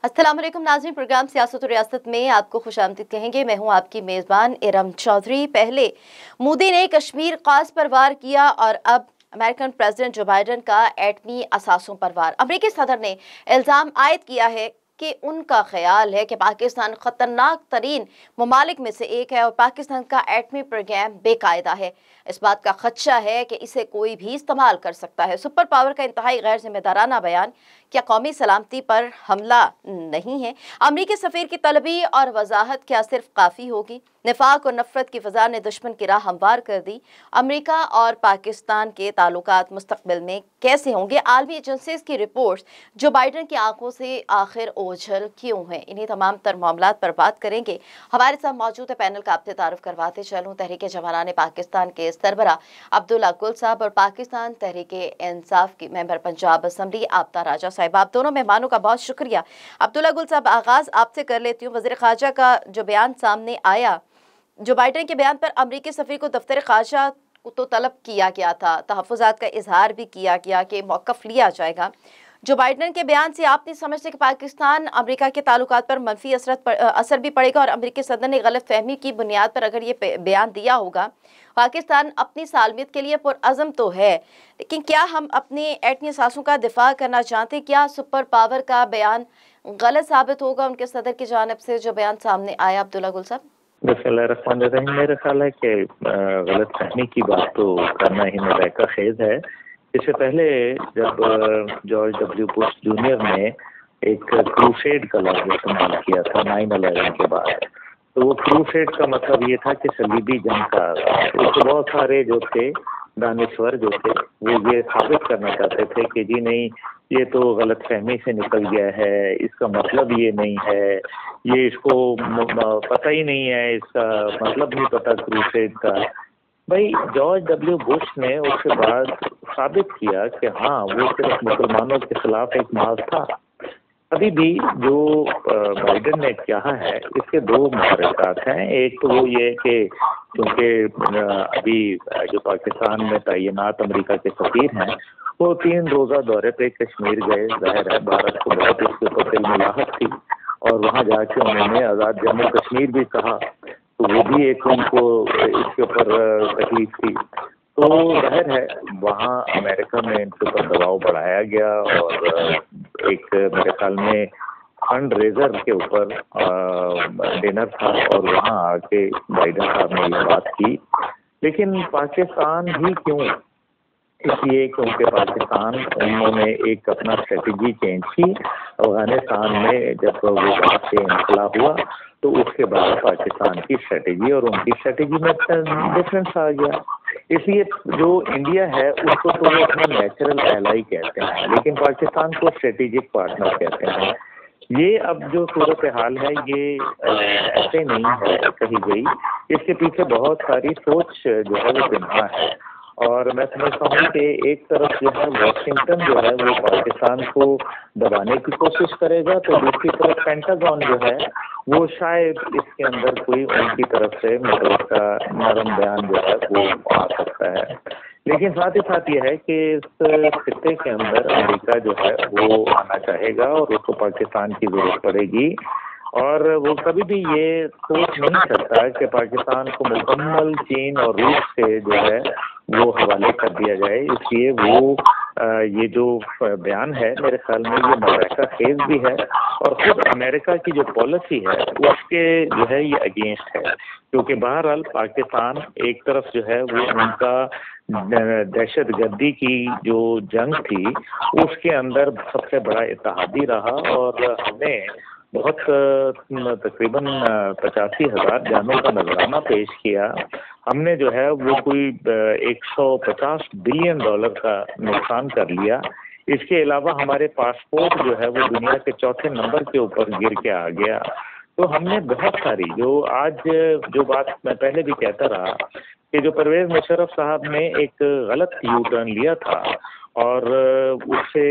अस्सलाम वालेकुम नाज़रीन, प्रोग्राम सियासत और रियासत में आपको खुशामदीद कहेंगे। मैं हूं आपकी मेज़बान इरम चौधरी। पहले मोदी ने कश्मीर खास पर वार किया और अब अमेरिकन प्रेसिडेंट जो बाइडन का एटमी असासों पर वार। अमेरिकी सदर ने इल्ज़ाम आयद किया है कि उनका ख्याल है कि पाकिस्तान खतरनाक तरीन ममालिक में से एक है और पाकिस्तान का एटमी प्रोग्राम बेकायदा है। इस बात का खदशा है कि इसे कोई भी इस्तेमाल कर सकता है। सुपर पावर का इंतहाई गैर जिम्मेदाराना बयान क्या कौमी सलामती पर हमला नहीं है? अमरीकी सफ़ीर की तलबी और वजाहत क्या सिर्फ काफ़ी होगी? निफाक और नफरत की फ़ज़ा ने दुश्मन की राह हमवार कर दी। अमरीका और पाकिस्तान के ताल्लुकात मुस्तकबिल में कैसे होंगे? आलमी एजेंसीज की रिपोर्ट्स जो बाइडन की आंखों से आखिर ओझल क्यों हैं? इन्हीं तमाम तर मामलात पर बात करेंगे। हमारे साथ मौजूद है पैनल का आपसे तारुफ करवाते चलूँ। तहरीक जवानान पाकिस्तान के सरबरा अब्दुल्ला गुल साहब और पाकिस्तान तहरीक इंसाफ की मेंबर पंजाब असम्बली आबता राजा साहिब। आप दोनों मेहमानों का बहुत शुक्रिया। अब्दुल्ला गुल साहब, आगाज़ आपसे कर लेती हूँ। वज़ीर ख़ारजा का जो बयान सामने आया, जो बाइडन के बयान पर अमरीकी सफ़ीर को दफ्तर ख़ारजा तो तलब किया गया था, तहफ़्फ़ुज़ात का इजहार भी किया गया कि मौक़िफ़ लिया जाएगा। जो बाइडन के बयान से आप नहीं समझते कि पाकिस्तान अमेरिका के ताल्लुकात पर मनफी असर भी पड़ेगा और अमेरिकी सदर ने गलत फहमी की बुनियाद पर अगर ये बयान दिया होगा? पाकिस्तान अपनी सालमियत के लिए पुरअज़म तो है, लेकिन क्या हम अपने एटमी असासों का दिफा करना चाहते? क्या सुपर पावर का बयान गलत साबित होगा उनके सदर की जानिब से जो बयान सामने आया? अब्दुल्ला गुल साहब। बिस्मिल्लाहिर्रहमानिर्रहीम। मेरा ख्याल है कि गलत फहमी की बात तो करना ही नलायका खेज है। इससे पहले जब जॉर्ज डब्ल्यू बुश जूनियर ने एक क्रूसेड का लफ्ज़ इस्तेमाल किया था 9/11 के बाद, तो वो क्रूसेड का मतलब ये था कि सलीबी जंग का आगाज़। उसके बहुत सारे जो थे दानिश्वर जो थे वो ये साबित करना चाहते थे कि जी नहीं, ये तो गलत फहमी से निकल गया है, इसका मतलब ये नहीं है, ये इसको पता ही नहीं है, इसका मतलब नहीं पता क्रूसेड का। भाई जॉर्ज डब्ल्यू बुश ने उसके बाद साबित किया कि हाँ, वो सिर्फ मुसलमानों के खिलाफ एक मार्च था। अभी भी जो बाइडन ने कहा है, इसके दो मुहर्रिकात हैं। एक तो वो ये कि क्योंकि अभी जो पाकिस्तान में तैनात अमेरिका के सफ़ीर हैं वो 3 रोज़ा दौरे पे कश्मीर गए। ज़ाहिर है भारत को बहुत इसके ऊपर तिलमिलाहत थी और वहाँ जाके उन्होंने आज़ाद जम्मू कश्मीर भी कहा, तो वो भी एक उनको इसके ऊपर तकलीफ थी। तो जाहिर है वहाँ अमेरिका में इनके ऊपर दबाव बढ़ाया गया और एक मेरे ख्याल में फंड रेजर के ऊपर डिनर था और वहाँ आके बाइडन साहब ने ये बात की। लेकिन पाकिस्तान ही क्यों? इसलिए क्योंकि पाकिस्तान उन्होंने एक अपना स्ट्रेटजी चेंज की। अफगानिस्तान में जब वो वहाँ से इनकलाब हुआ तो उसके बाद पाकिस्तान की स्ट्रेटजी और उनकी स्ट्रेटजी में डिफरेंस आ गया। इसलिए जो इंडिया है उसको तो वो अपना नेचुरल एलाई कहते हैं, लेकिन पाकिस्तान को स्ट्रेटेजिक पार्टनर कहते हैं। ये अब जो सूरत हाल है ये ऐसे नहीं है कही गई, इसके पीछे बहुत सारी सोच जो है वो बिना है। और मैं समझता हूँ कि एक तरफ जो है वाशिंगटन जो है वो पाकिस्तान को दबाने की कोशिश करेगा, तो दूसरी तरफ पेंटागन जो है वो शायद इसके अंदर कोई उनकी तरफ से मतलब का नरम बयान जो है वो आ सकता है। लेकिन साथ ही साथ ये है कि इस खित्ते के अंदर अमेरिका जो है वो आना चाहेगा और उसको पाकिस्तान की जरूरत पड़ेगी और वो कभी भी ये सोच नहीं सकता कि पाकिस्तान को मुकम्मल चीन और रूस से जो है वो हवाले कर दिया जाए। इसलिए वो ये जो बयान है मेरे ख्याल में ये नलायका खेज भी है और खुद अमेरिका की जो पॉलिसी है उसके जो है ये अगेंस्ट है, क्योंकि बहरहाल पाकिस्तान एक तरफ जो है वो उनका दहशत गर्दी की जो जंग थी उसके अंदर सबसे बड़ा इत्तेहादी रहा और हमने बहुत तकरीबन 85,000 जानों का नजराना पेश किया। हमने जो है वो कोई 150 बिलियन डॉलर का नुकसान कर लिया। इसके अलावा हमारे पासपोर्ट जो है वो दुनिया के चौथे नंबर के ऊपर गिर के आ गया। तो हमने बहुत सारी जो आज जो बात मैं पहले भी कहता रहा कि जो परवेज मुशर्रफ साहब ने एक गलत यू टर्न लिया था और उससे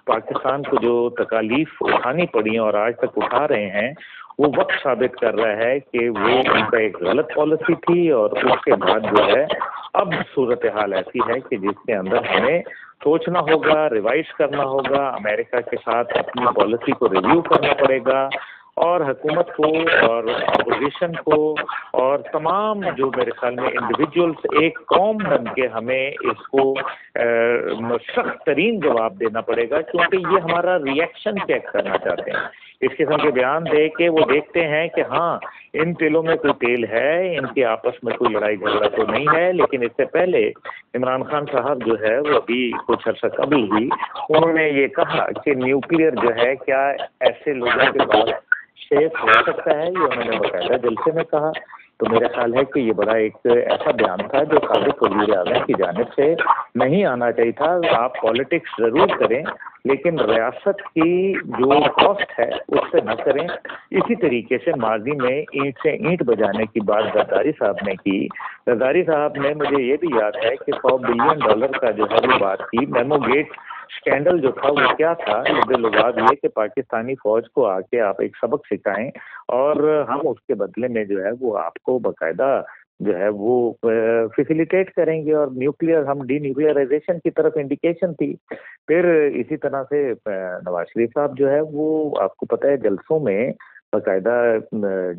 पाकिस्तान को जो तकालीफ उठानी पड़ी और आज तक उठा रहे हैं, वो वक्त साबित कर रहा है कि वो उनका एक गलत पॉलिसी थी और उसके बाद जो है अब सूरत हाल ऐसी है कि जिसके अंदर हमें सोचना होगा, रिवाइज करना होगा, अमेरिका के साथ अपनी पॉलिसी को रिव्यू करना पड़ेगा और हुकूमत को और अपोजिशन को और तमाम जो मेरे ख्याल में इंडिविजुअल्स एक कौम बन के हमें इसको सख्त तरीन जवाब देना पड़ेगा, क्योंकि ये हमारा रिएक्शन चेक करना चाहते हैं। इस किस्म के बयान दे के वो देखते हैं कि हाँ, इन तेलों में कोई तेल है, इनके आपस में कोई लड़ाई झगड़ा तो नहीं है। लेकिन इससे पहले इमरान खान साहब जो है वो अभी कुछ अर्सा कबल ही उन्होंने ये कहा कि न्यूक्लियर जो है क्या ऐसे लोगों के पास सेफ हो सकता है, ये उन्होंने बाकायदा जलसे में कहा। तो मेरा ख्याल है कि ये बड़ा एक ऐसा बयान था जो साबिक वज़ीर आज़म की जानिब से नहीं आना चाहिए था। आप पॉलिटिक्स ज़रूर करें, लेकिन रियासत की जो कॉस्ट है उससे न करें। इसी तरीके से माजी में ईंट से ईंट बजाने की बात जरदारी साहब ने की। जरदारी साहब ने, मुझे ये भी याद है कि $100 बिलियन का जो है वो बात की। मेमो गेट स्कैंडल जो था वो क्या था, लुबाद ये कि पाकिस्तानी फौज को आके आप एक सबक सिखाएं और हम उसके बदले में जो है वो आपको बाकायदा जो है वो फैसिलिटेट करेंगे और न्यूक्लियर, हम डी न्यूक्लियराइजेशन की तरफ इंडिकेशन थी। फिर इसी तरह से नवाज शरीफ साहब जो है वो आपको पता है जलसों में बाकायदा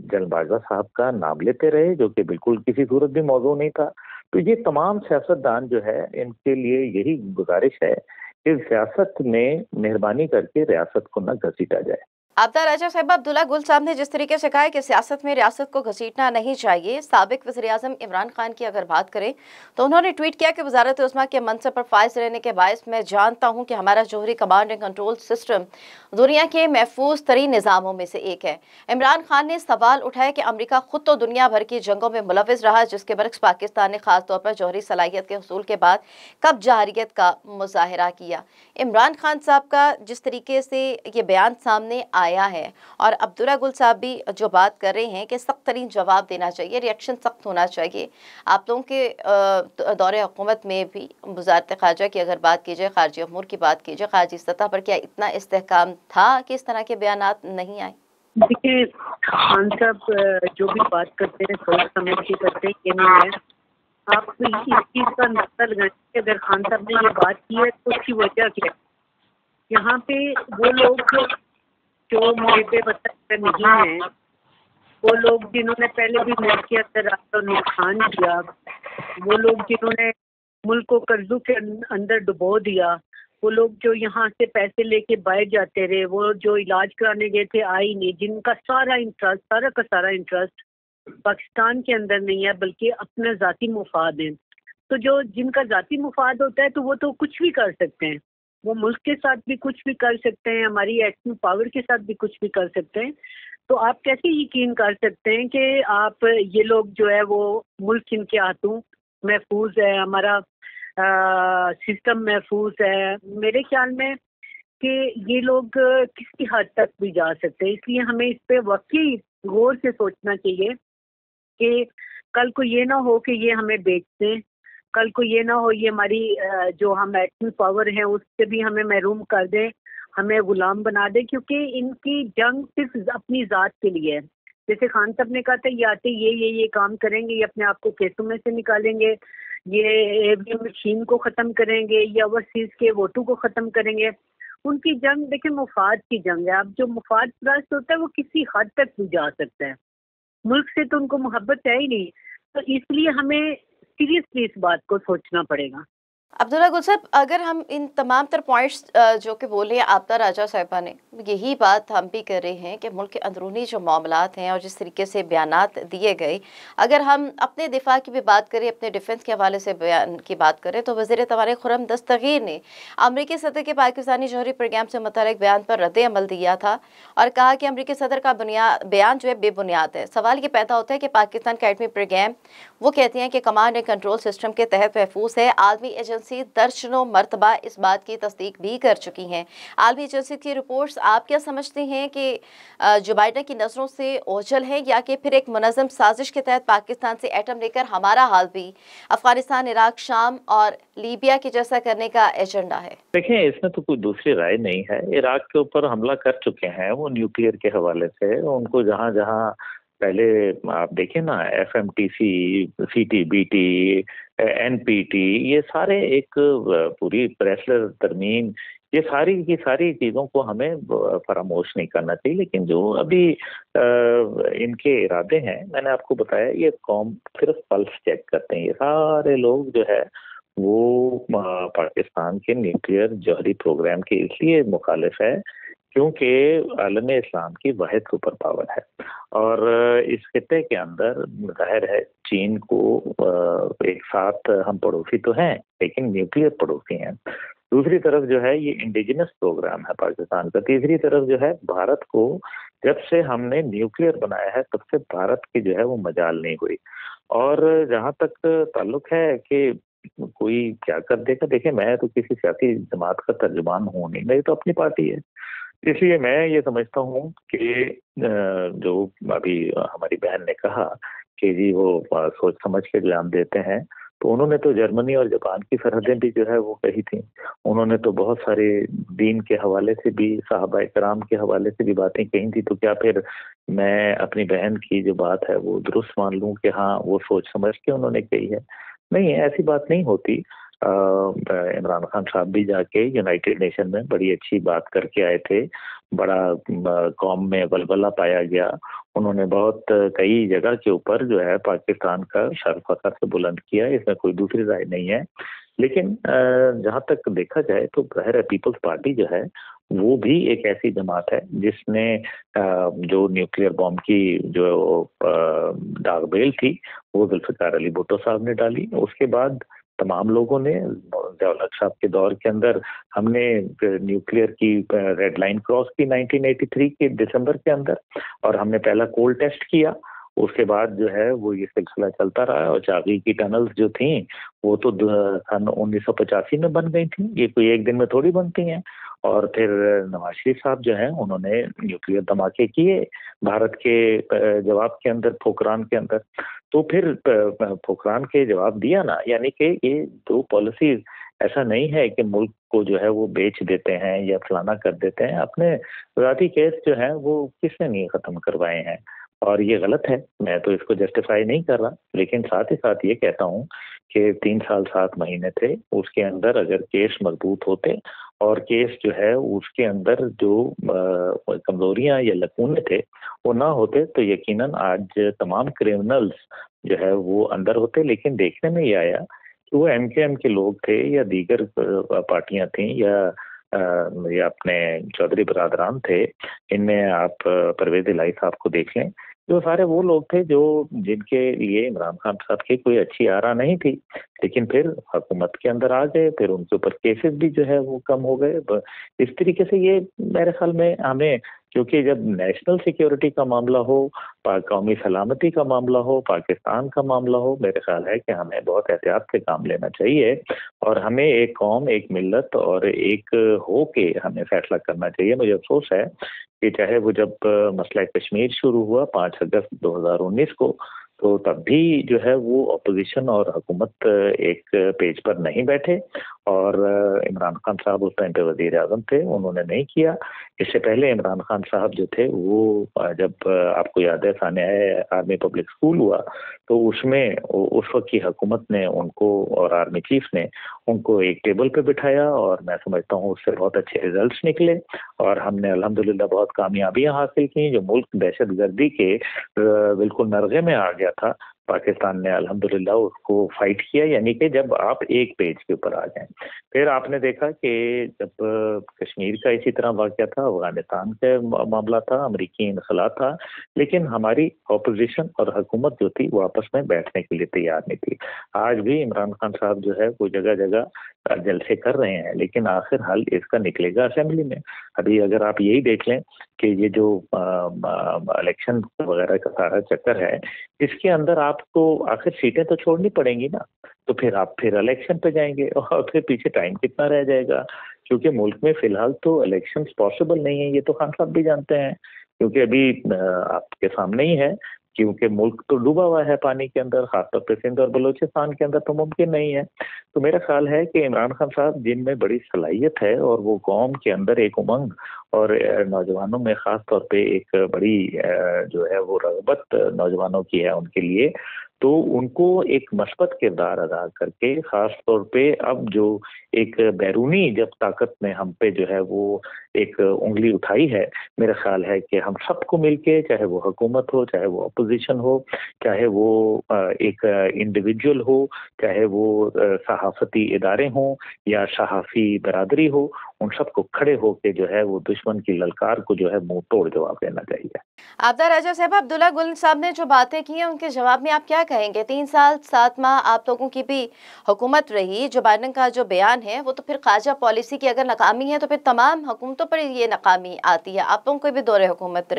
जलबाजा साहब का नाम लेते रहे, जो कि बिल्कुल किसी सूरत भी मौजू नहीं था। तो ये तमाम सियासतदान जो है इनके लिए यही गुजारिश है कि सियासत में मेहरबानी करके रियासत को न घसीटा जाए। आपदा राजा साहिबा अब्दुल्ला गुल साहब ने जिस तरीके से कहा है कि सियासत में रियासत को घसीटना नहीं चाहिए, साबिक वज़ीर-ए-आज़म इमरान खान की अगर बात करें तो उन्होंने ट्वीट किया कि वज़ारत उस्मा के मनसब पर फाइज रहने के बायस मैं जानता हूं कि हमारा जोहरी कमांड एंड कंट्रोल सिस्टम दुनिया के महफूज तरीन निज़ामों में से एक है। इमरान खान ने सवाल उठाया कि अमरीका खुद तो दुनिया भर की जंगों में मुलविस रहा, जिसके बरक्स पाकिस्तान ने खासतौर पर जोहरी सलाहियत के हसूल के बाद कब जहारियत का मुजाहरा किया। इमरान खान साहब का जिस तरीके से ये बयान सामने आया है और अब्दुल्ला गुल साहब भी जो बात कर रहे हैं कि सख्त तरीन जवाब देना चाहिए, रिएक्शन सख्त होना चाहिए। आप लोगों के दौरे हुकूमत में भी वज़ारत ख़ारजा की अगर बात की जाए, ख़ारजी अमूर की बात की जाए, ख़ारजी सतह पर क्या इतना इस्तेहकाम था कि इस तरह के बयानात नहीं आए? देखिए, खान साहब जो भी बात करते हैं सोच समझ के करते हैं कि नहीं है। आप इस चीज़ का नुक्ता लगाएं कि अगर खान साहब ने ये बात की है तो उसकी वजह क्या है। यहाँ पे वो लोग जो मुझे वतन नहीं है, वो लोग जिन्होंने पहले भी मुल्क के अंदर आकर नुकसान किया, वो लोग जिन्होंने मुल्क को कर्जों के अंदर डुबो दिया, वो लोग जो यहाँ से पैसे लेके बाहर जाते रहे, वो जो इलाज कराने गए थे आई नहीं, जिनका सारा इंटरेस्ट, सारा का सारा इंटरेस्ट पाकिस्तान के अंदर नहीं है बल्कि अपने ज़ाती मुफाद हैं। तो जो जिनका ज़ाती मुफाद होता है तो वो तो कुछ भी कर सकते हैं, वो मुल्क के साथ भी कुछ भी कर सकते हैं, हमारी एक्टिव पावर के साथ भी कुछ भी कर सकते हैं। तो आप कैसे यकीन कर सकते हैं कि आप ये लोग जो है वो मुल्क इनके हाथों महफूज है, हमारा सिस्टम महफूज है। मेरे ख्याल में कि ये लोग किसी हद तक भी जा सकते हैं, इसलिए हमें इस पे वाकई गौर से सोचना चाहिए कि कल को ये ना हो कि ये हमें बेच दें, कल को ये ना हो ये हमारी जो हम एटमी पावर है उससे भी हमें महरूम कर दें, हमें गुलाम बना दे, क्योंकि इनकी जंग सिर्फ अपनी ज़ात के लिए है। जैसे खान साहब ने कहा था ये आते ये काम करेंगे, ये अपने आप को केसों में से निकालेंगे, ये ईवीएम मशीन को ख़त्म करेंगे, ये ओवरसीज़ के वोटों को ख़त्म करेंगे। उनकी जंग देखिए मुफाद की जंग है। अब जो मुफाद परस्त होता है वो किसी हद तक भी जा सकता है, मुल्क से तो उनको मोहब्बत है ही नहीं। तो इसलिए हमें सीरियसली इस बात को सोचना पड़ेगा। अब्दुल्ला गुल साहब, अगर हम इन तमाम तर पॉइंट्स जो कि बोले आपदा राजा साहिबा ने, यही बात हम भी कर रहे हैं कि मुल्क के अंदरूनी जो मामलात हैं और जिस तरीके से बयानात दिए गए, अगर हम अपने दिफा की भी बात करें, अपने डिफेंस के हवाले से बयान की बात करें, तो वज़ीर तवारीख़ खुर्रम दस्तगीर ने अमरीकी सदर के पाकिस्तानी जौहरी प्रोग्राम से मुतल्लिक़ बयान पर रद्द अमल दिया था और कहा कि अमरीकी सदर का बयान जो है बेबुनियाद है। सवाल ये पैदा होता है कि पाकिस्तान का एटमी प्रोग्राम वो कहती हैं कि कमांड एंड कंट्रोल सिस्टम के तहत महफूज है। आलमी एजेंसी दर्जनों मरतबा इस बात की तस्दीक भी कर चुकी हैं। आलमी एजेंसी की रिपोर्ट्स आप क्या समझते हैं कि जो बाइडन की नज़रों से ओझल है या कि फिर एक मुनज़्ज़म साजिश के तहत पाकिस्तान से एटम लेकर हमारा हाल भी अफगानिस्तान, इराक, शाम और लीबिया के जैसा करने का एजेंडा है? देखें, इसमें तो कोई दूसरी राय नहीं है। इराक के ऊपर हमला कर चुके हैं वो न्यूक्लियर के हवाले से, उनको जहाँ जहाँ पहले आप देखें ना, FMTC, CTBT, NPT, ये सारे एक पूरी प्रेशर तरमीम, ये सारी की सारी चीज़ों को हमें फरामोश नहीं करना चाहिए। लेकिन जो अभी इनके इरादे हैं, मैंने आपको बताया, ये कौम सिर्फ पल्स चेक करते हैं। ये सारे लोग जो है वो पाकिस्तान के न्यूक्लियर जौहरी प्रोग्राम के इसलिए मुखालिफ है क्योंकि आलम इस्लाम की वाहिद सुपर पावर है, और इस खित्ते के अंदर जाहिर है चीन को एक साथ, हम पड़ोसी तो हैं लेकिन न्यूक्लियर पड़ोसी हैं। दूसरी तरफ जो है ये इंडिजिनस प्रोग्राम है पाकिस्तान का। तीसरी तरफ जो है भारत को जब से हमने न्यूक्लियर बनाया है तब से भारत की जो है वो मजाल नहीं हुई। और जहाँ तक ताल्लुक है कि कोई क्या कर देगा, देखिए मैं तो किसी सियासी जमात का तर्जुमान हूँ नहीं, मेरी तो अपनी पार्टी है। इसलिए मैं ये समझता हूँ कि जो अभी हमारी बहन ने कहा कि जी वो सोच समझ के इल्जाम देते हैं, तो उन्होंने तो जर्मनी और जापान की सरहदें भी जो है वो कही थी। उन्होंने तो बहुत सारे दीन के हवाले से भी, साहबा कराम के हवाले से भी बातें कही थी। तो क्या फिर मैं अपनी बहन की जो बात है वो दुरुस्त मान लूँ कि हाँ वो सोच समझ के उन्होंने कही है? नहीं, ऐसी बात नहीं होती। इमरान खान साहब भी जाके यूनाइटेड नेशन में बड़ी अच्छी बात करके आए थे, बड़ा कौम में बलबला पाया गया। उन्होंने बहुत कई जगह के ऊपर जो है पाकिस्तान का शर्फ फखर से बुलंद किया, इसमें कोई दूसरी राय नहीं है। लेकिन जहाँ तक देखा जाए तो ज़ाहिर है पीपल्स पार्टी जो है वो भी एक ऐसी जमात है जिसने जो न्यूक्लियर बॉम्ब की जो दाग बेल थी वो जुल्फ़िकार अली भुट्टो साहब ने डाली। उसके बाद तमाम लोगों ने, ज़िया-उल-हक साहब के दौर के अंदर हमने न्यूक्लियर की रेड लाइन क्रॉस की 1983 के दिसंबर के अंदर, और हमने पहला कोल्ड टेस्ट किया। उसके बाद जो है वो ये सिलसिला चलता रहा, और चागी की टनल्स जो थी वो तो सन 1985 में बन गई थी, ये कोई एक दिन में थोड़ी बनती हैं। और फिर नवाज शरीफ साहब जो हैं उन्होंने न्यूक्लियर धमाके किए भारत के जवाब के अंदर, पोखरान के अंदर। तो फिर पोखरान के जवाब दिया ना, यानी कि ये दो पॉलिसीज, ऐसा नहीं है कि मुल्क को जो है वो बेच देते हैं या फलाना कर देते हैं। अपने ज़ाती केस जो है वो किसने नहीं ख़त्म करवाए हैं, और ये गलत है। मैं तो इसको जस्टिफाई नहीं कर रहा, लेकिन साथ ही साथ ये कहता हूँ कि 3 साल 7 महीने थे, उसके अंदर अगर केस मजबूत होते और केस जो है उसके अंदर जो कमजोरियां या लकूने थे वो ना होते, तो यकीनन आज तमाम क्रिमिनल्स जो है वो अंदर होते। लेकिन देखने में ये आया कि वो MKM के लोग थे या दीगर पार्टियां थी या अपने चौधरी बरादरान थे। इनमें आप परवेज इलाही साहब को देख लें, जो सारे वो लोग थे जो जिनके लिए इमरान खान साहब की कोई अच्छी आरा नहीं थी, लेकिन फिर हुकूमत के अंदर आ गए, फिर उनके ऊपर केसेस भी जो है वो कम हो गए। इस तरीके से ये मेरे ख्याल में हमें, क्योंकि जब नेशनल सिक्योरिटी का मामला हो, कौमी सलामती का मामला हो, पाकिस्तान का मामला हो, मेरे ख्याल है कि हमें बहुत एहतियात से काम लेना चाहिए, और हमें एक कौम, एक मिल्लत और एक हो के हमें फैसला करना चाहिए। मुझे अफसोस है कि चाहे वो जब मसला कश्मीर शुरू हुआ 5 अगस्त 2019 को, तो तब भी जो है वो अपोजिशन और हुकूमत एक पेज पर नहीं बैठे, और इमरान खान साहब उस टाइम पे वजीर आज़म थे, उन्होंने नहीं किया। इससे पहले इमरान खान साहब जो थे वो जब आपको याद है सानिया आर्मी पब्लिक स्कूल हुआ, तो उसमें उस वक्त की हुकूमत ने उनको और आर्मी चीफ ने उनको एक टेबल पे बिठाया, और मैं समझता हूँ उससे बहुत अच्छे रिजल्ट्स निकले, और हमने अल्हम्दुलिल्लाह बहुत कामयाबियां हासिल की। जो मुल्क दहशतगर्दी के बिल्कुल नरगे में आ गया था, पाकिस्तान ने अल्हम्दुलिल्लाह उसको फाइट किया, यानी कि जब आप एक पेज के ऊपर आ जाएं। फिर आपने देखा कि जब कश्मीर का इसी तरह वाक़या था, अफगानिस्तान का मामला था, अमरीकी इनखला था, लेकिन हमारी अपोजिशन और हुकूमत जो थी वो आपस में बैठने के लिए तैयार नहीं थी। आज भी इमरान खान साहब जो है वो जगह जगह जलसे कर रहे हैं, लेकिन आखिर हल इसका निकलेगा असेंबली में। अभी अगर आप यही देख लें कि ये जो इलेक्शन वगैरह का सारा चक्कर है, इसके अंदर आपको आखिर सीटें तो छोड़नी पड़ेंगी ना, तो फिर आप फिर इलेक्शन पे जाएंगे, और फिर पीछे टाइम कितना रह जाएगा, क्योंकि मुल्क में फिलहाल तो इलेक्शंस पॉसिबल नहीं है। ये तो खान साहब भी जानते हैं, क्योंकि अभी आपके सामने ही है क्योंकि मुल्क तो डूबा हुआ है पानी के अंदर, खासतौर पर सिंध और बलूचिस्तान के अंदर तो मुमकिन नहीं है। तो मेरा ख्याल है कि इमरान खान साहब जिनमें बड़ी सलाहियत है और वो कौम के अंदर एक उमंग और नौजवानों में खास तौर पे एक बड़ी जो है वो रग़बत नौजवानों की है उनके लिए, तो उनको एक मस्बत किरदार अदा करके खास तौर पे अब जो एक बैरूनी जब ताकत ने हम पे जो है वो एक उंगली उठाई है, मेरा ख्याल है कि हम सबको मिलके, चाहे वो हुकूमत हो, चाहे वो अपोजिशन हो, चाहे वो एक इंडिविजुअल हो, चाहे वो सहाफती इदारे हों या सहाफ़ी बरादरी हो, उन सबको खड़े होके जो है वो दुश्मन की ललकार को जो है मुंह तोड़ जवाब देना चाहिए। आपदा राजा साहब, अब्दुल्ला गुल साहब ने जो बातें की हैं उनके जवाब में आप क्या कहेंगे? 3 साल 7 माह आप लोगों की भी हुकूमत रही, जो बाइडन का जो बयान है वो तो फिर ख्वाजा पॉलिसी की अगर नाकामी है तो फिर तमाम हुकूमतों पर ये नाकामी आती है। आप लोगों को भी दौरे हुकूमत,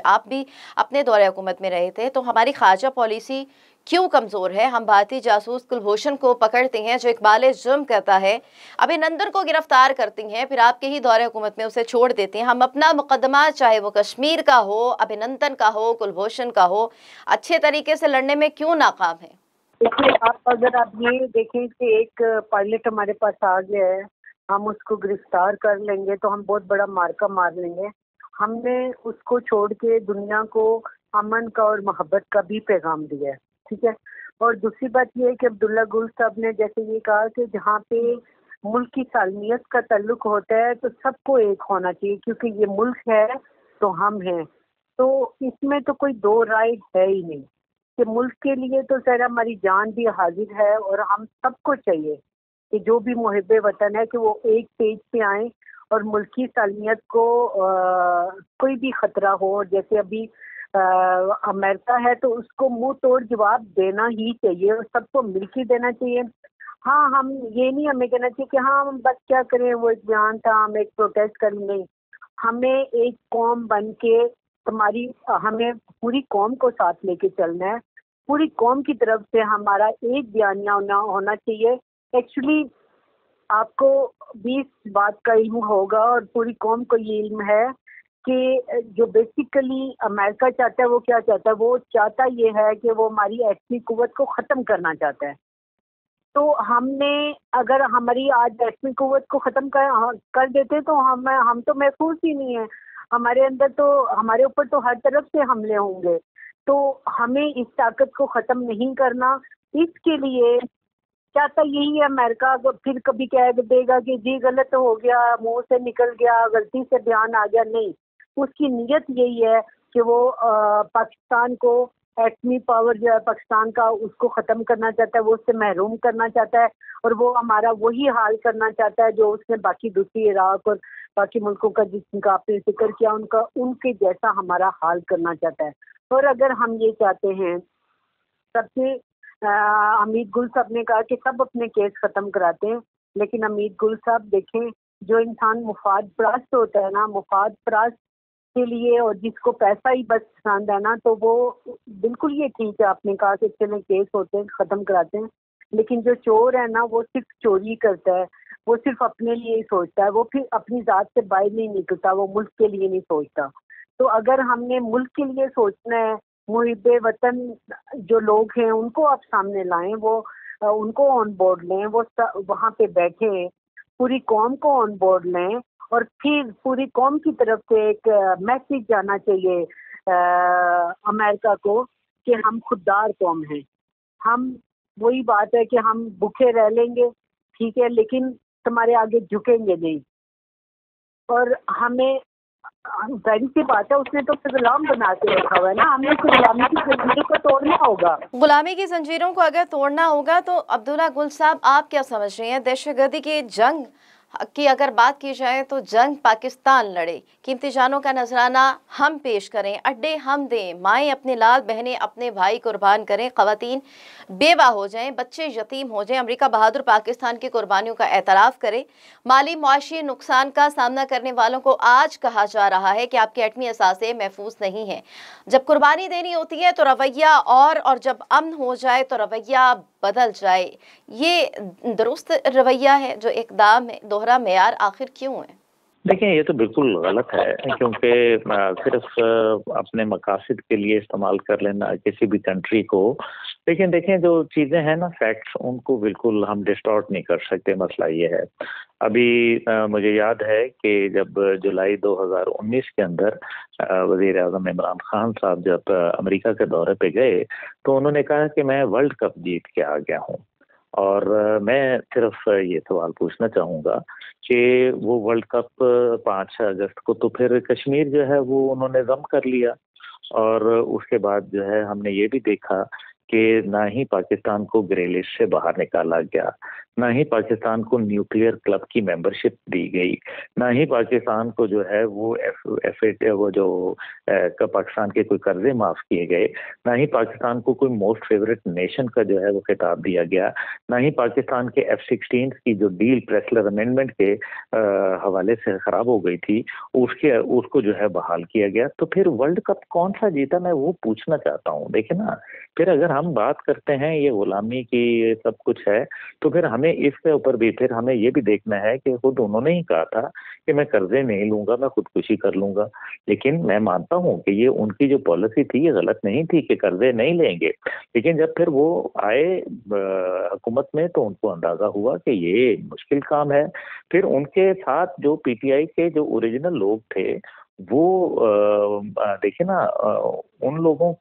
आप भी अपने दौरे हुकूमत में रहे थे, तो हमारी ख्वाजा पॉलिसी क्यों कमज़ोर है? हम भारतीय जासूस कुलभूषण को पकड़ते हैं जो इकबाल जुर्म करता है, अभिनंदन को गिरफ्तार करती हैं, फिर आपके ही दौरे हुकूमत में उसे छोड़ देते हैं। हम अपना मुकदमा चाहे वो कश्मीर का हो, अभिनंदन का हो, कुलभूषण का हो, अच्छे तरीके से लड़ने में क्यों नाकाम है? देखिए, अगर आप ये देखें कि एक पायलट हमारे पास आ गया है, हम उसको गिरफ्तार कर लेंगे तो हम बहुत बड़ा मार्का मार लेंगे। हमने उसको छोड़ के दुनिया को अमन का और मोहब्बत का भी पैगाम दिया है, ठीक है। और दूसरी बात ये है कि अब्दुल्ला गुल साहब ने जैसे ये कहा कि जहाँ पे मुल्क की सालमियत का ताल्लुक होता है तो सबको एक होना चाहिए, क्योंकि ये मुल्क है तो हम हैं। तो इसमें तो कोई दो राय है ही नहीं कि मुल्क के लिए तो सर हमारी जान भी हाजिर है, और हम सबको चाहिए कि जो भी मुहिब्बे वतन है कि वो एक पेज पे आए और मुल्की सालमियत को कोई भी खतरा हो, जैसे अभी अमेरिका है तो उसको मुंह तोड़ जवाब देना ही चाहिए और सबको मिलकर देना चाहिए। हाँ, हम ये नहीं हमें कहना चाहिए कि हाँ हम बस क्या करें, वो एक बयान था हम एक प्रोटेस्ट कर, नहीं। हमें एक कौम बन के हमें पूरी कौम को साथ लेके चलना है। पूरी कौम की तरफ से हमारा एक बयानिया होना चाहिए। एक्चुअली आपको भी इस बात का इल्म होगा और पूरी कौम को ये इल्म है कि जो बेसिकली अमेरिका चाहता है वो क्या चाहता है, वो चाहता ये है कि वो हमारी एटमी कुव्वत को ख़त्म करना चाहता है। तो हमने अगर हमारी आज एटमी कुव्वत को ख़त्म कर देते तो हम तो महफूज ही नहीं है। हमारे अंदर तो हमारे ऊपर तो हर तरफ से हमले होंगे। तो हमें इस ताकत को ख़त्म नहीं करना। इसके लिए चाहता यही है अमेरिका, फिर कभी कह देगा कि जी गलत हो गया, मुंह से निकल गया, गलती से बयान आ गया। नहीं, उसकी नीयत यही है कि वो पाकिस्तान को एटमी पावर जो है पाकिस्तान का उसको ख़त्म करना चाहता है, वो उससे महरूम करना चाहता है, और वो हमारा वही हाल करना चाहता है जो उसने बाकी दूसरी इराक और बाकी मुल्कों का जिनका आपने जिक्र किया उनके जैसा हमारा हाल करना चाहता है। और अगर हम ये चाहते हैं, सबसे अमीद गुल साहब ने कहा कि सब अपने केस ख़त्म कराते हैं, लेकिन अमीद गुल साहब देखें, जो इंसान मुफाद परस्त होता है ना, मुफाद परस्त के लिए और जिसको पैसा ही बस पसंद है ना, तो वो बिल्कुल ये ठीक है आपने कहा कि चले केस होते हैं ख़त्म कराते हैं, लेकिन जो चोर है ना वो सिर्फ चोरी करता है, वो सिर्फ अपने लिए ही सोचता है, वो फिर अपनी ज़ात से बाहर नहीं निकलता, वो मुल्क के लिए नहीं सोचता। तो अगर हमने मुल्क के लिए सोचना है, मुहिब्बे वतन जो लोग हैं उनको आप सामने लाएं, वो उनको ऑन बोर्ड लें, वो वहाँ पे बैठे, पूरी कौम को ऑन बोर्ड लें, और फिर पूरी कौम की तरफ से एक मैसेज जाना चाहिए अमेरिका को कि हम खुददार कौम हैं। हम वही बात है कि हम भूखे रह लेंगे, ठीक है, लेकिन तुम्हारे आगे झुकेंगे नहीं। और हमें जाहिर सी बात है, उसने तो गुलाम बना के रखा हुआ है ना, हमें गुलामी की जंजीरों को तोड़ना होगा। गुलामी की जंजीरों को अगर तोड़ना होगा तो अब्दुल्ला गुल साहब आप क्या समझ रहे हैं? दहशतगर्दी की जंग की अगर बात की जाए तो जंग पाकिस्तान लड़े, कीमती जानों का नजराना हम पेश करें, अड्डे हम दें, माएँ अपने लाल बहनें अपने भाई कुर्बान करें, ख़वातीन बेवा हो जाएं, बच्चे यतीम हो जाएं, अमेरिका बहादुर पाकिस्तान की कुर्बानियों का एतराफ़ करे। माली मुआशी नुकसान का सामना करने वालों को आज कहा जा रहा है कि आपके एटमी असासे महफूज नहीं हैं। जब कुर्बानी देनी होती है तो रवैया और जब अमन हो जाए तो रवैया बदल जाए। ये दुरुस्त रवैया है जो इक़दाम है, दोहरा मेयार आखिर क्यों है? देखिए, ये तो बिल्कुल गलत है, क्योंकि सिर्फ अपने मकासद के लिए इस्तेमाल कर लेना किसी भी कंट्री को। लेकिन देखें, जो चीज़ें हैं ना, फैक्ट्स, उनको बिल्कुल हम डिस्टॉर्ट नहीं कर सकते। मसला ये है, अभी मुझे याद है कि जब जुलाई 2019 के अंदर वज़ीर आज़म इमरान खान साहब जब अमेरिका के दौरे पे गए, तो उन्होंने कहा कि मैं वर्ल्ड कप जीत के आ गया हूँ। और मैं सिर्फ ये सवाल पूछना चाहूँगा कि वो वर्ल्ड कप 5 अगस्त को तो फिर कश्मीर जो है वो उन्होंने ज़म कर लिया। और उसके बाद जो है हमने ये भी देखा कि ना ही पाकिस्तान को ग्रे लिस्ट से बाहर निकाला गया, ना ही पाकिस्तान को न्यूक्लियर क्लब की मेंबरशिप दी गई, ना ही पाकिस्तान को जो है वो वो जो पाकिस्तान के कोई कर्जे माफ किए गए, ना ही पाकिस्तान को कोई मोस्ट फेवरेट नेशन का जो है वो खिताब दिया गया, ना ही पाकिस्तान के F-16 की जो डील प्रेसलर अमेंडमेंट के हवाले से खराब हो गई थी, उसको जो है बहाल किया गया। तो फिर वर्ल्ड कप कौन सा जीता, मैं वो पूछना चाहता हूँ। देखिए ना, फिर अगर हम बात करते हैं ये गुलामी की, ये सब कुछ है, तो फिर हमें इसके ऊपर भी फिर हमें ये भी देखना है कि खुद उन्होंने ही कहा था कि मैं कर्जे नहीं लूंगा, मैं खुदकुशी कर लूंगा। लेकिन मैं मानता हूँ कि ये उनकी जो पॉलिसी थी ये गलत नहीं थी कि कर्जे नहीं लेंगे। लेकिन जब फिर वो आए हुकूमत में, तो उनको अंदाजा हुआ कि ये मुश्किल काम है। फिर उनके साथ जो पीटीआई के जो ओरिजिनल लोग थे, वो देखिए ना, उन लोगों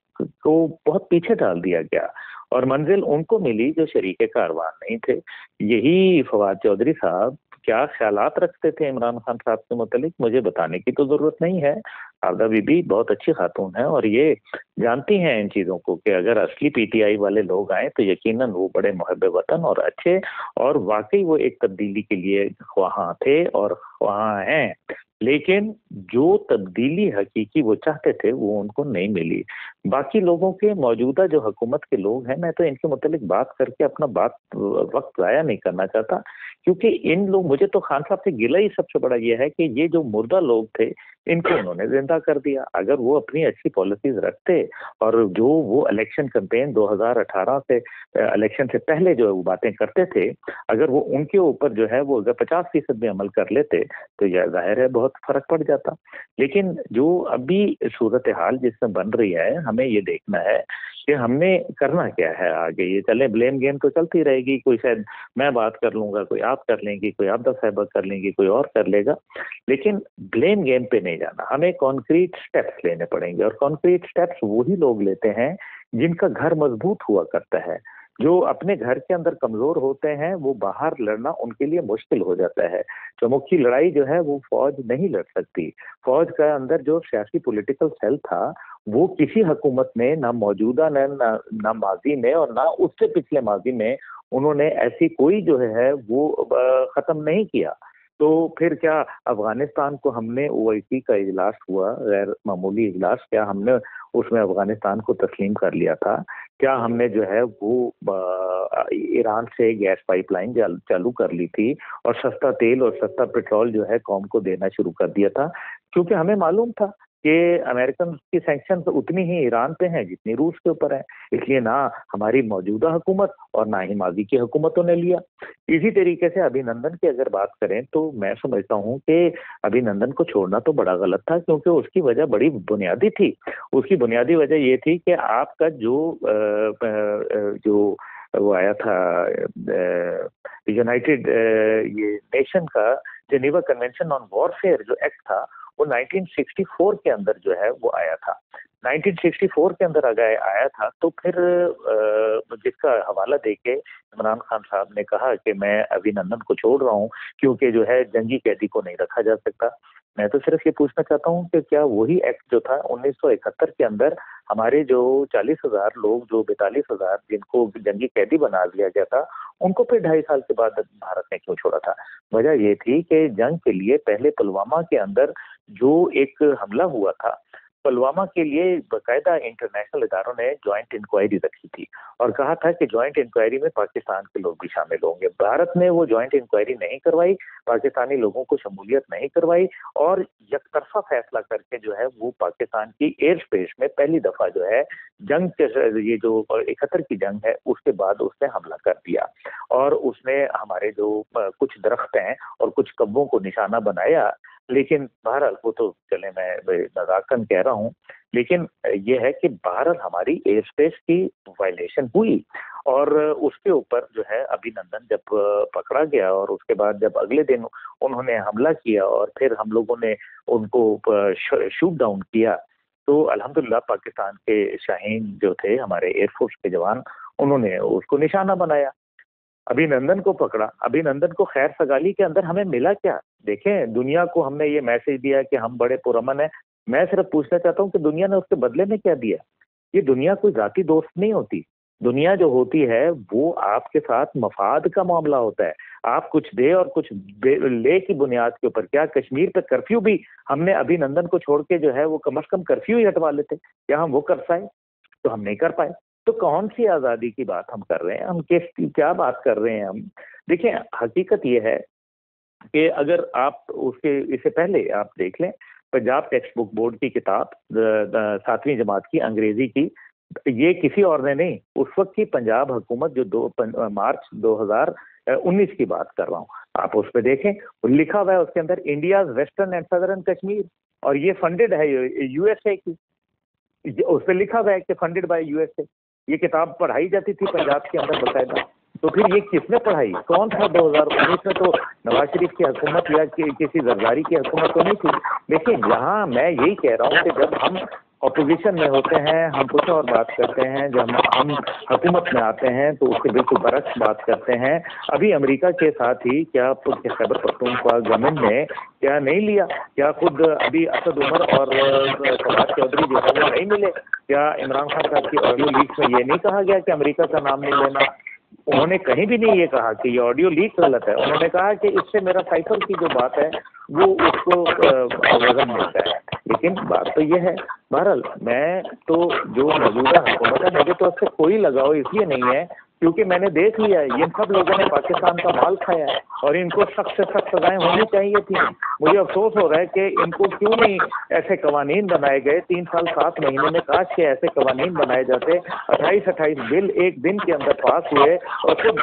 को बहुत पीछे डाल दिया गया और मंजिल उनको मिली जो शरीके कारवां नहीं थे। यही फवाद चौधरी साहब क्या ख्यालात रखते थे इमरान खान साहब के मुतालिक, मुझे बताने की तो जरूरत नहीं है। आबदा बीबी बहुत अच्छी खातून है और ये जानती हैं इन चीजों को कि अगर असली पीटीआई वाले लोग आए तो यकीनन वो बड़े मुहब्बे वतन और अच्छे, और वाकई वो एक तब्दीली के लिए वहां थे और वहां हैं। लेकिन जो तब्दीली हकीकी वो चाहते थे वो उनको नहीं मिली। बाकी लोगों के, मौजूदा जो हुकूमत के लोग हैं, मैं तो इनके मुतालिक बात करके अपना वक्त जाया नहीं करना चाहता, क्योंकि इन लोग, मुझे तो खान साहब से गिला ही सबसे बड़ा ये है कि ये जो मुर्दा लोग थे इनको उन्होंने जिंदा कर दिया। अगर वो अपनी अच्छी पॉलिसीज रखते और जो वो इलेक्शन कैंपेन 2018 से, इलेक्शन से पहले जो वो बातें करते थे, अगर वो उनके ऊपर जो है वो अगर 50% भी अमल कर लेते तो यह जाहिर है बहुत फर्क पड़ जाता। लेकिन जो अभी सूरत हाल जिसमें बन रही है, हमें ये देखना है कि हमने करना क्या है आगे। ये चले ब्लेम गेम तो चलती रहेगी, कोई शायद मैं बात कर लूंगा, कोई आप कर लेंगी, कोई आबदा साहिबा कर लेंगी, कोई और कर लेगा, लेकिन ब्लेम गेम पे नहीं जाना। हमें कॉन्क्रीट स्टेप्स लेने पड़ेंगे और कॉन्क्रीट स्टेप्स वही लोग लेते हैं जिनका घर मजबूत हुआ करता है। जो अपने घर के अंदर कमजोर होते हैं वो बाहर लड़ना उनके लिए मुश्किल हो जाता है। चौमुखी लड़ाई जो है वो फौज नहीं लड़ सकती। फौज का अंदर जो सियासी पॉलिटिकल सेल था वो किसी हुकूमत में, ना मौजूदा ना माजी में और ना उससे पिछले माजी में, उन्होंने ऐसी कोई जो है वो खत्म नहीं किया। तो फिर क्या अफगानिस्तान को हमने, ओवैसी का इजलास हुआ, गैर मामूली इजलास, क्या हमने उसमें अफगानिस्तान को तस्लीम कर लिया था? क्या हमने जो है वो ईरान से गैस पाइपलाइन चालू कर ली थी और सस्ता तेल और सस्ता पेट्रोल जो है कौम को देना शुरू कर दिया था? क्योंकि हमें मालूम था कि अमेरिकन की सैंक्शन तो उतनी ही ईरान पे हैं जितनी रूस के ऊपर है। इसलिए ना हमारी मौजूदा हुकूमत और ना ही माजी की हुकूमतों ने लिया। इसी तरीके से अभिनंदन की अगर बात करें तो मैं समझता हूं कि अभिनंदन को छोड़ना तो बड़ा गलत था, क्योंकि उसकी वजह बड़ी बुनियादी थी। उसकी बुनियादी वजह ये थी कि आपका जो वो आया था यूनाइटेड ये नेशन का जेनेवा कन्वेंशन ऑन वॉरफेयर जो एक्ट था, वो 1964 के अंदर जो है वो आया था। 1964 के अंदर अगर आया था तो फिर जिसका हवाला देके इमरान खान साहब ने कहा कि मैं अभिनंदन को छोड़ रहा हूं क्योंकि जो है जंगी कैदी को नहीं रखा जा सकता। मैं तो सिर्फ ये पूछना चाहता हूं कि क्या वही एक्ट जो था 1971 के अंदर हमारे जो 40,000 लोग, जो 42,000 जिनको जंगी कैदी बना दिया गया था, उनको फिर 2.5 साल के बाद भारत ने क्यों छोड़ा था? वजह ये थी कि जंग के लिए पहले पुलवामा के अंदर जो एक हमला हुआ था, पुलवामा के लिए बाकायदा इंटरनेशनल इदारों ने ज्वाइंट इंक्वायरी रखी थी और कहा था कि ज्वाइंट इंक्वायरी में पाकिस्तान के लोग भी शामिल होंगे। भारत ने वो ज्वाइंट इंक्वायरी नहीं करवाई, पाकिस्तानी लोगों को शमूलियत नहीं करवाई और यकतरफा फैसला करके जो है वो पाकिस्तान की एयर स्पेस में पहली दफा जो है जंग के, ये जो 71 की जंग है उसके बाद उसने हमला कर दिया और उसने हमारे जो कुछ दरख्त हैं और कुछ कब्बों को निशाना बनाया। लेकिन बहरहाल वो तो चले, मैं नज़ाकन कह रहा हूँ, लेकिन ये है कि बहरहाल हमारी एयर स्पेस की वायलेशन हुई और उसके ऊपर जो है अभिनंदन जब पकड़ा गया और उसके बाद जब अगले दिन उन्होंने हमला किया और फिर हम लोगों ने उनको शूट डाउन किया, तो अल्हम्दुलिल्लाह पाकिस्तान के शाहीन जो थे हमारे एयरफोर्स के जवान, उन्होंने उसको निशाना बनाया, अभिनंदन को पकड़ा। अभिनंदन को खैर सगाली के अंदर हमें मिला क्या? देखें, दुनिया को हमने ये मैसेज दिया कि हम बड़े पुरअमन हैं। मैं सिर्फ पूछना चाहता हूँ कि दुनिया ने उसके बदले में क्या दिया? ये दुनिया कोई जाती दोस्त नहीं होती। दुनिया जो होती है वो आपके साथ मफाद का मामला होता है। आप कुछ दे और कुछ ले की बुनियाद के ऊपर। क्या कश्मीर पे कर्फ्यू भी हमने अभिनंदन को छोड़ के जो है वो कम से कम कर्फ्यू ही हटवा लेते? क्या हम वो कर पाए? तो हम नहीं कर पाए। तो कौन सी आज़ादी की बात हम कर रहे हैं? हम क्या बात कर रहे हैं हम? देखिए, हकीकत ये है कि अगर आप उसके इससे पहले आप देख लें, पंजाब टेक्स्ट बुक बोर्ड की किताब 7वीं जमात की अंग्रेजी की, ये किसी और ने नहीं, उस वक्त की पंजाब हुकूमत जो मार्च 2019 की बात कर रहा हूँ, आप उस पर देखें, लिखा हुआ है उसके अंदर India western and southern Kashmir, और ये फंडेड है यूएसए की। उस पर लिखा हुआ है कि फंडेड बाय यूएसए। ये किताब पढ़ाई जाती थी पंजाब के अंदर बकायदा। तो फिर ये किसने पढ़ाई? कौन था? 2019 में तो नवाज शरीफ की हुकूमत या किसी जरदारी की हुकूमत तो नहीं थी। लेकिन यहाँ मैं यही कह रहा हूँ कि जब हम अपोजिशन में होते हैं हम कुछ और बात करते हैं, जब हम हुकूमत में आते हैं तो उसके बिल्कुल बरक्स बात करते हैं। अभी अमेरिका के साथ ही क्या खैबर पख्तूनख्वा गवर्नमेंट ने क्या नहीं लिया? क्या खुद अभी असद उमर और फवाद चौधरी जो है वो नहीं मिले? क्या इमरान खान साहब की ऑडियो लीक में ये नहीं कहा गया कि अमेरिका का नाम नहीं लेना? उन्होंने कहीं भी नहीं ये कहा कि ये ऑडियो लीक गलत है। उन्होंने कहा कि इससे मेरा साइफर की जो बात है वो उसको वजन मिलता है। लेकिन बात तो ये है, बहरहाल मैं तो जो मौजूदा हुकूमत है मुझे तो उससे कोई लगाव इसलिए नहीं है क्योंकि मैंने देख लिया है ये सब लोगों ने पाकिस्तान का माल खाया है और इनको सख्त से सख्त सजाएं होनी चाहिए थी। मुझे अफसोस हो रहा है कि इनको क्यों नहीं ऐसे कवानीन बनाए गए। 3 साल 7 महीने में काश के ऐसे कवानीन बनाए जाते। 28 बिल एक दिन के अंदर पास हुए और खुद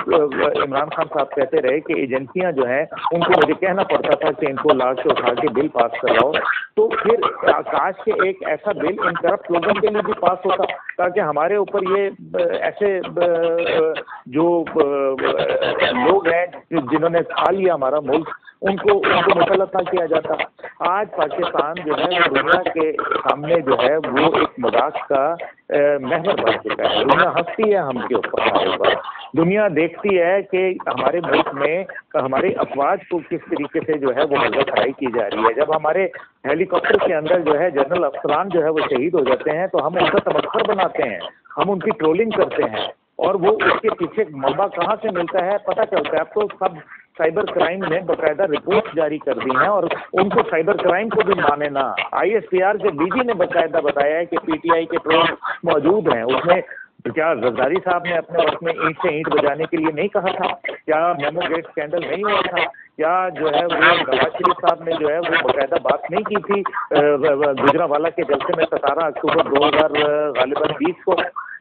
इमरान खान साहब कहते रहे कि एजेंसियां जो हैं उनको मुझे कहना पड़ता था कि इनको ला के उठा के बिल पास करवाओ। तो फिर काश के एक ऐसा बिल इन करप्ट लोगों के लिए भी पास होता ताकि हमारे ऊपर ये ऐसे जो लोग हैं जिन्होंने खा लिया हमारा मुल्क उनको मुसल्लत ना किया जाता। आज पाकिस्तान जो है वो दुनिया के सामने जो है वो एक मजाक का महवर बन चुका है। दुनिया हंसती है हमके ऊपर, हमारे ऊपर। दुनिया देखती है कि हमारे मुल्क में हमारे अफवाज को किस तरीके से जो है वो हल्ला खड़ाई की जा रही है। जब हमारे हेलीकॉप्टर के अंदर जो है जनरल अफसरान जो है वो शहीद हो जाते हैं तो हम उनका तमस्खुर बनाते हैं, हम उनकी ट्रोलिंग करते हैं और वो उसके पीछे मलबा कहाँ से मिलता है पता चलता है। अब तो सब साइबर क्राइम ने बकायदा रिपोर्ट जारी कर दी हैं और उनको साइबर क्राइम को भी माने ना। ISPR के DG ने बकायदा बताया है कि PTI के ट्रोल मौजूद हैं। उसमें क्या जरदारी साहब ने अपने वक्त में ईंट से ईंट बजाने के लिए नहीं कहा था? क्या मेमो गेट स्कैंडल नहीं हुआ था? क्या जो है वो नवाज शरीफ साहब ने जो है वो बकायदा बात नहीं की थी गुजरावाला के जलसे में 17 अक्टूबर 2020 को?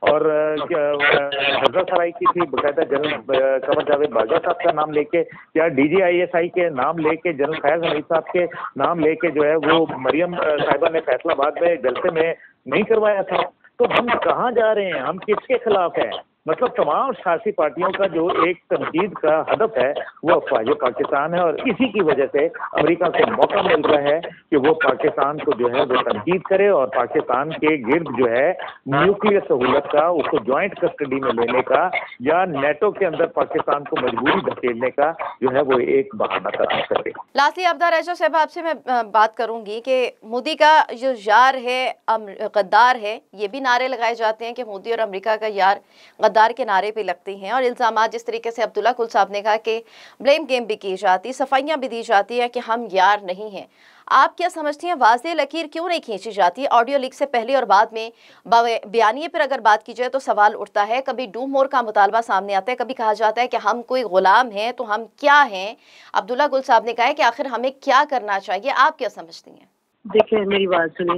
और हजरत सराय की थी बकायदा जनरल कमर जावेद बाजवा साहब का नाम लेके, या DGISI के नाम लेके, जनरल फैज हमीद साहब के नाम लेके जो है वो मरियम साहिबा ने फैसलाबाद में जलसे में नहीं करवाया था? तो हम कहाँ जा रहे हैं? हम किसके खिलाफ हैं? मतलब तमाम सियासी पार्टियों का जो एक तनकीद का हदफ है वो अफवाज पाकिस्तान है और इसी की वजह से अमेरिका को मौका मिल रहा है कि वो पाकिस्तान को जो है वो तनकीद करे और पाकिस्तान के गिर्द जो है न्यूक्लियर सहूलत का उसको ज्वाइंट कस्टडी में लेने का या नेटो के अंदर पाकिस्तान को मजबूरी धकेलने का जो है वो एक बहाना तलाश करे। लास्टली अब्दार ऐशा साहब आपसे मैं बात करूंगी कि मोदी का जो यार है गद्दार है, ये भी नारे लगाए जाते हैं कि मोदी और अमेरिका का यार गद्दार के नारे भी लगती हैं और इल्ज़ाम जिस तरीके से अब्दुल्ला कुल साहब ने कहा कि ब्लेम गेम भी की जाती, सफाइयाँ भी दी जाती हैं कि हम यार नहीं हैं। आप क्या समझती हैं वाज़ेह लकीर क्यों नहीं खींची जाती? ऑडियो लीक से पहले और बाद में बयानिए पर अगर बात की जाए तो सवाल उठता है, कभी डू मोर का मुतालबा सामने आता है, कभी कहा जाता है कि हम कोई गुलाम हैं तो हम क्या हैं। अब्दुल्ला गुल साहब ने कहा है कि आखिर हमें क्या करना चाहिए, आप क्या समझती हैं? देखिए मेरी बात सुने,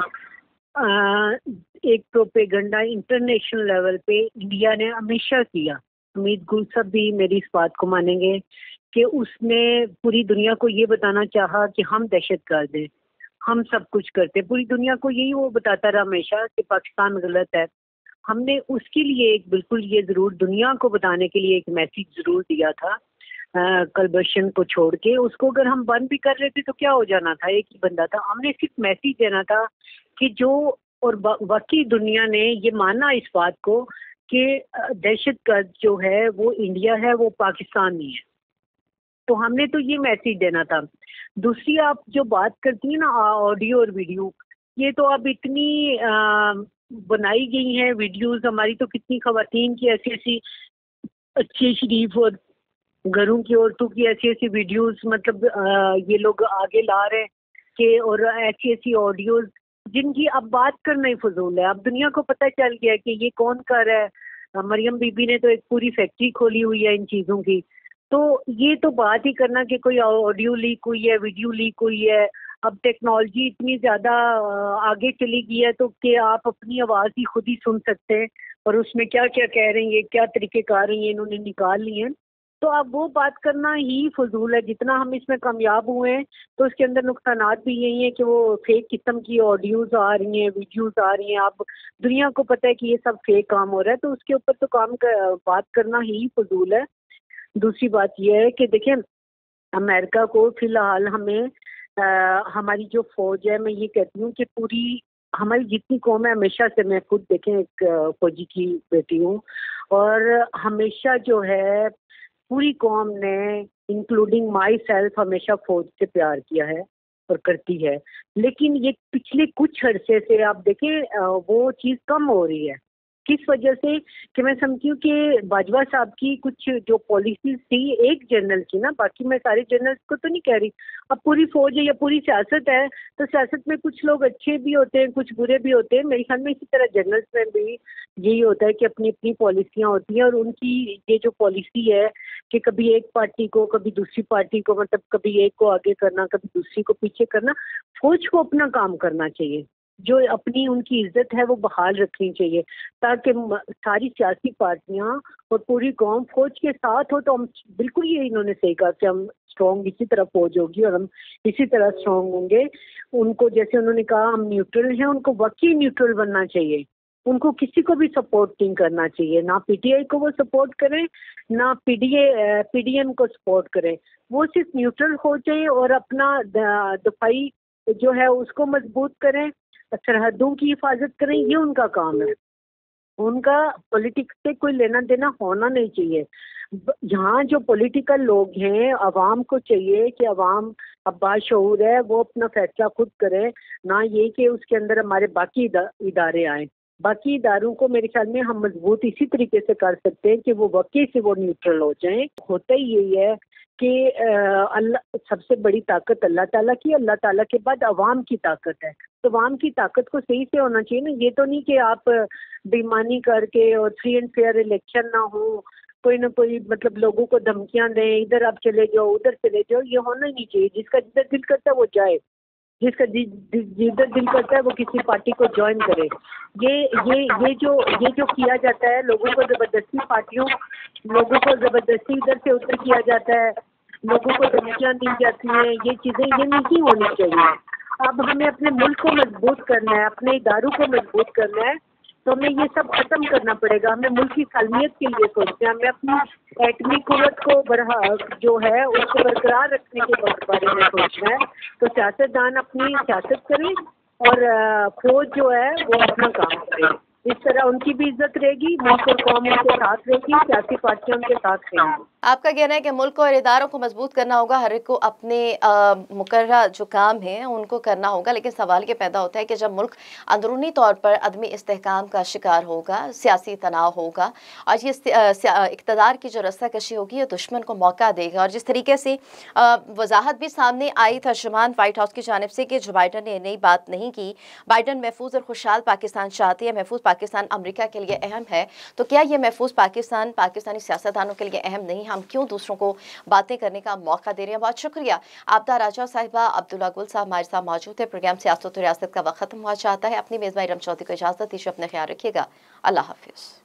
एक प्रोपेगेंडा इंटरनेशनल लेवल पे इंडिया ने हमेशा किया अमित गुल साहब भी मेरी इस बात को मानेंगे कि उसने पूरी दुनिया को ये बताना चाहा कि हम दहशतगर्द हैं, हम सब कुछ करते हैं। पूरी दुनिया को यही वो बताता रहा हमेशा कि पाकिस्तान गलत है। हमने उसके लिए एक बिल्कुल ये ज़रूर दुनिया को बताने के लिए एक मैसेज ज़रूर दिया था, कलबर्शन को छोड़ के। उसको अगर हम बंद भी कर लेते तो क्या हो जाना था, एक ही बंदा था। हमने सिर्फ मैसेज देना था कि जो, और बाकी दुनिया ने ये माना इस बात को कि दहशतगर्द जो है वो इंडिया है, वो पाकिस्तान नहीं है। तो हमने तो ये मैसेज देना था। दूसरी आप जो बात करती हैं ना ऑडियो और वीडियो, ये तो अब इतनी बनाई गई हैं वीडियोस हमारी, तो कितनी खवातीन की ऐसी ऐसी अच्छी शरीफ और घरों की औरतों की ऐसी ऐसी वीडियोस, मतलब ये लोग आगे ला रहे हैं कि, और ऐसी ऐसी ऑडियोज जिनकी अब बात करना ही फजूल है। अब दुनिया को पता चल गया कि ये कौन कर रहा है। मरियम बीबी ने तो एक पूरी फैक्ट्री खोली हुई है इन चीज़ों की। तो ये तो बात ही करना कि कोई ऑडियो लीक हुई है, वीडियो लीक हुई है। अब टेक्नोलॉजी इतनी ज़्यादा आगे चली गई है तो कि आप अपनी आवाज़ ही खुद ही सुन सकते हैं, और उसमें क्या क्या कह रही है, क्या तरीक़ेकार हैं इन्होंने निकाल लिए हैं। तो अब वो बात करना ही फजूल है। जितना हम इसमें कामयाब हुए हैं तो उसके अंदर नुकसानात भी यही है कि वो फेक किस्म की ऑडियोज आ रही हैं, वीडियोस आ रही हैं। अब दुनिया को पता है कि ये सब फेक काम हो रहा है, तो उसके ऊपर तो बात करना ही फजूल है। दूसरी बात यह है कि देखिए, अमेरिका को फिलहाल हमें हमारी जो फौज है, मैं ये कहती हूँ कि पूरी हमारी जितनी कौम है, हमेशा से, मैं खुद देखें एक फौजी की बेटी हूँ, और हमेशा जो है पूरी कौम ने इंक्लूडिंग माई सेल्फ हमेशा फौज से प्यार किया है और करती है। लेकिन ये पिछले कुछ अरसे से आप देखें वो चीज़ कम हो रही है। किस वजह से? कि मैं समझती हूँ कि बाजवा साहब की कुछ जो पॉलिसीज थी एक जनरल की ना, बाकी मैं सारे जनरल्स को तो नहीं कह रही। अब पूरी फौज है या पूरी सियासत है, तो सियासत में कुछ लोग अच्छे भी होते हैं, कुछ बुरे भी होते हैं। मेरे ख्याल में इसी तरह जनरल्स में भी यही होता है कि अपनी अपनी पॉलिसियाँ होती हैं, और उनकी ये जो पॉलिसी है कि कभी एक पार्टी को, कभी दूसरी पार्टी को, मतलब कभी एक को आगे करना, कभी दूसरी को पीछे करना। फौज को अपना काम करना चाहिए, जो अपनी उनकी इज्जत है वो बहाल रखनी चाहिए, ताकि सारी सियासी पार्टियां और पूरी कौम फौज के साथ हो। तो हम बिल्कुल, ये इन्होंने सही कहा कि हम स्ट्रॉन्ग इसी तरह फौज होगी और हम इसी तरह स्ट्रॉन्ग होंगे। उनको, जैसे उन्होंने कहा, हम न्यूट्रल हैं, उनको वाकई न्यूट्रल बनना चाहिए। उनको किसी को भी सपोर्ट नहीं करना चाहिए, ना पीटीआई को वो सपोर्ट करें, ना पीडीएम को सपोर्ट करें। वो सिर्फ न्यूट्रल हो जाए और अपना दफाई जो है उसको मजबूत करें, सरहदों की हिफाजत करें। ये उनका काम है, उनका पॉलिटिक्स से कोई लेना देना होना नहीं चाहिए। यहाँ जो पॉलिटिकल लोग हैं, अवाम को चाहिए कि अवाम अब बाशऊर है, वो अपना फैसला खुद करे, ना ये कि उसके अंदर हमारे बाकी इदारे आए। बाकी इदारों को मेरे ख्याल में हम मजबूत इसी तरीके से कर सकते हैं कि वो वाकई से वो न्यूट्रल हो जाएं। होता ही यही है कि अल्लाह, सबसे बड़ी ताकत अल्लाह ताला की, अल्लाह ताला के बाद अवाम की ताकत है। तो अवाम की ताकत को सही से होना चाहिए ना। ये तो नहीं कि आप बेईमानी करके और फ्री एंड फेयर इलेक्शन ना हो, कोई ना कोई मतलब लोगों को धमकियां दें, इधर आप चले जाओ, उधर चले जाओ। ये होना नहीं चाहिए। जिसका जिधर दिल करता है वो जाए, जिसका जिधर दिल करता है वो किसी पार्टी को ज्वाइन करे। ये जो किया जाता है, लोगों को जबरदस्ती इधर से उधर किया जाता है, लोगों को धमकियां दी जाती हैं, ये चीज़ें ये नहीं होनी चाहिए। अब हमें अपने मुल्क को मजबूत करना है, अपने इदारों को मजबूत करना है, तो हमें ये सब खत्म करना पड़ेगा। हमें मुल्क की सालमियत के लिए सोचना है, हमें अपनी एटमी कुव्वत को जो है उसको बरकरार रखने के बारे में सोचना है। तो सियासतदान अपनी सियासत करें और फौज जो है वो अपना काम करे। इस तरह उनकी भी इज्जत रहेगी, मुल्क और कौम उनके साथ रहेगी, सियासी पार्टियां उनके साथ रहेंगी। आपका कहना है कि मुल्क और इदारों को मजबूत करना होगा, हर एक को अपने मुकर्रर जो काम हैं उनको करना होगा। लेकिन सवाल ये पैदा होता है कि जब मुल्क अंदरूनी तौर पर अदमी इस्तेहकाम का शिकार होगा, सियासी तनाव होगा, और ये इक़्तिदार की जो रस्साकशी होगी ये दुश्मन को मौका देगा। और जिस तरीके से वजाहत भी सामने आई तर्जुमान वाइट हाउस की जानिब से कि जो बाइडन ने नई बात नहीं की, बाइडन महफूज और खुशहाल पाकिस्तान चाहते हैं, महफूज पाकिस्तान अमेरिका के लिए अहम है, तो क्या ये महफूज पाकिस्तान पाकिस्तानी सियासतदानों के लिए अहम नहीं? हम क्यों दूसरों को बातें करने का मौका दे रहे हैं? बहुत शुक्रिया आबदा राजा साहिबा, अब्दुल्ला गुल साहब हमारे साथ मौजूद है। प्रोग्राम सियासत और रियासत का वक्त खत्म हुआ चाहता है। अपनी मेज़बान इरम चौधरी को इजाज़त दीजिए, अपना ख्याल रखिएगा। अल्लाह हाफिज़।